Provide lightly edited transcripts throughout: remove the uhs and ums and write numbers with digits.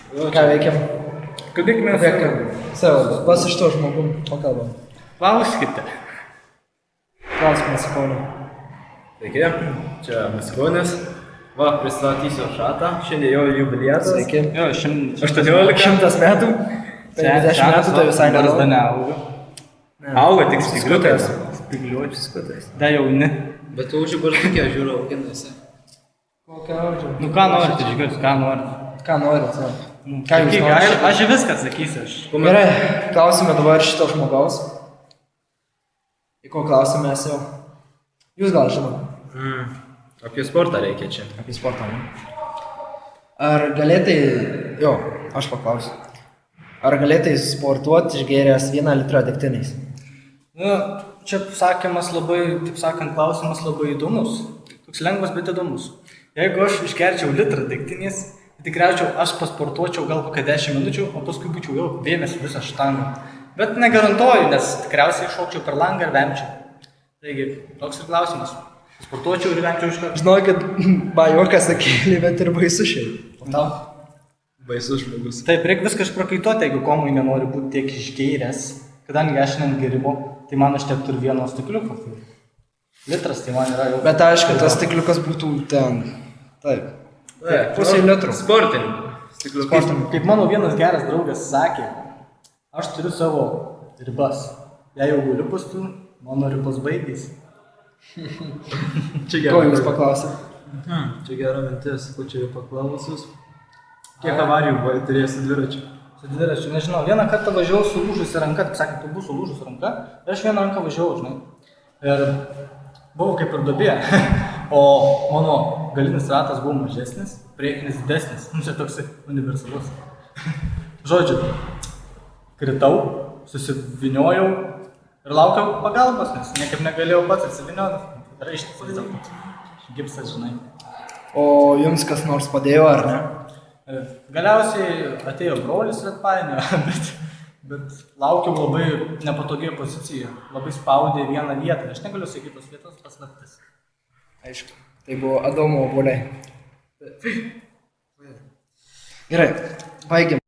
Ką veikiam? Kodėl mes... Savo, pas iš to žmogum pakalbam. Klauskite. Klausimas Kaunui. Sveiki, čia Maskvonis. Va, pristatysiu šatą. Šiandien jau jubiliatas. Sveiki. Jo, 18 100 metų. 50 metų tai visai nedaug. nedaug. Neauga. Auga tik spygliukas. Spygliuotis. Da jauni. Bet tu už barzdukę žiūriu, auginasi. Kokią audžiu? Nu ką norit, išgirs, ką norit. Ką norit, ne? Ką jūs Sakyk, norit? Aš viską sakysiu. Gerai, klausime dabar šito žmogaus. Į ko klausime mes jau? Jūs gal žinot? Apie sportą reikia čia. Apie sportą, ne? Ar galėtai... Jo, aš paklausiu. Ar galėtai sportuoti išgėręs 1 litrą degtiniais? Nu, čia sakymas labai, taip sakant, klausimas labai įdomus. Toks lengvas, bet įdomus. Jeigu aš išgerčiau litrą degtinės, tai tikriausiai aš pasportuočiau gal kokią 10 minučių, o paskui būčiau jau vėmęs visą štangą. Bet negarantuoju, nes tikriausiai šokčiau per langą ir vemčiau. Taigi, toks ir klausimas. Sportuočiau ir vemčiau iš karto. Žinokit, bajokas sakėlį, bet ir baisu šiaip. O tau? Baisus žmogus. Taip, reikia viską išprakaituoti, jeigu komui nenori būti tiek išgeiręs. Kadangi aš šiandien gerimo, tai man užtektų ir 1 stikliuko. Litras tai man yra jau... Bet aišku, tas stikliukas būtų ten. Taip. Pusė litro. Sportininkų. Stikliukas. Kaip mano vienas geras draugas sakė, aš turiu savo ribas. Jei jau galiu pastų, mano ribos baigėsi. Ko jūs paklausėt? Čia gera mintis, ko čia jau paklausus. Kiek avarijų turėsi dviračių? Su dviračiu, nežinau, vieną kartą važiavau su lūžusi ranka, taip sakant, tu bus su lūžusi ranka, ir aš vieną ranką važiavau, žinai. Ir buvau kaip ir duobė, o mano galinis ratas buvo mažesnis, priekinis didesnis, čia toks universalus. Žodžiu, kritau, susiviniojau ir laukiau pagalbos, nes niekaip negalėjau pats atsivinioti. Raištis vis dėlto, gipsas, žinai. O jums kas nors padėjo, ar ne? Galiausiai atėjo brolis ir atpainiojo, bet laukiau labai nepatogiai pozicijoje, labai spaudė vieną vietą, aš negaliu sakyti tos vietos paslaptis. Aišku, tai buvo Adomo obuoliai. Gerai, baigiam.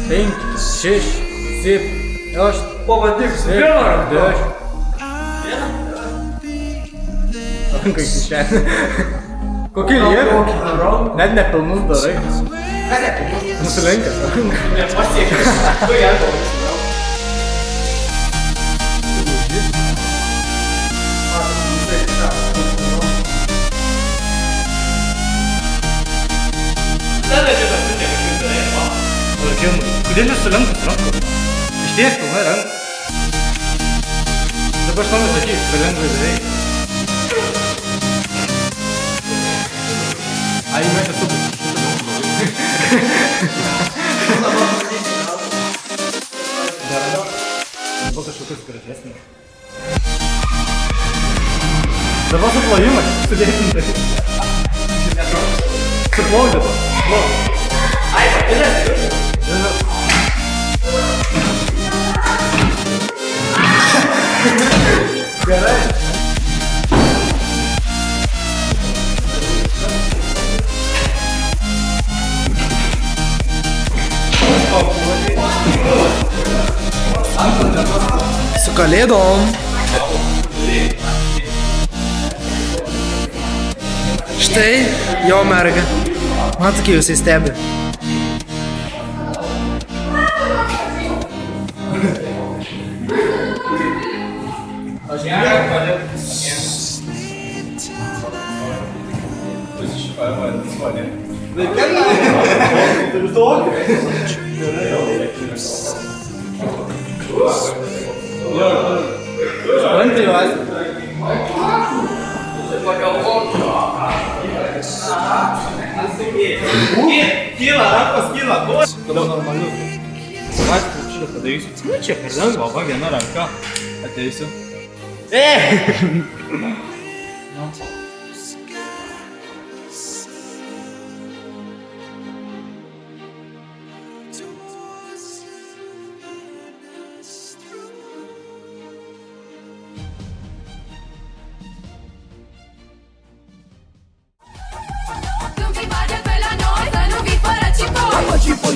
Penki, 6, 7, 8, Pavadyk su vieną ranką. 10. Rankai kišenė. Kokį lievį? Net nepilnus darai. Ką nepilnus? Nusilenkęs. Nepasiekęs. Tu jėgau. Kodėl jūs sulenkus rankų? Išties pilnai rankų. Dabar aš noriu sakyti, kad lengvai beveik. Ai, mes esu dabar kažkokius gražesnis. Dabar suplojimas, sudėsim tai. Suplaudėto. Ai, patinės. Gerai. Su kalėdom. Štai jo merga. Matai, kai jūs įstebi. Kyla, rankos kyla. Dabar normaliu. Aš šitą padarysiu. Nu čia per lengva, va viena ranka. Ateisiu.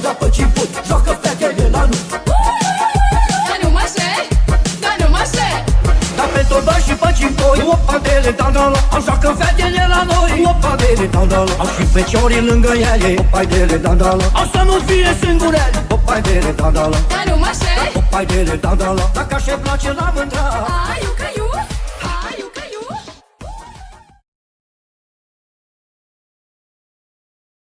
da pe ciput, joacă fetele la nu. Dar nu mă șei, dar nu mă șei. Da pe torba și pe cimpoi, opa dele, da-da-la. Am joacă fetele la noi, opa dele, da-da-la. Am și feciorii lângă ele, opa dele, da-da-la. Am să nu fie singurele, opa dele, da-da-la. Dar nu mă șei, Opa dele, da-da-la. Dacă așa-i place la mândra, ai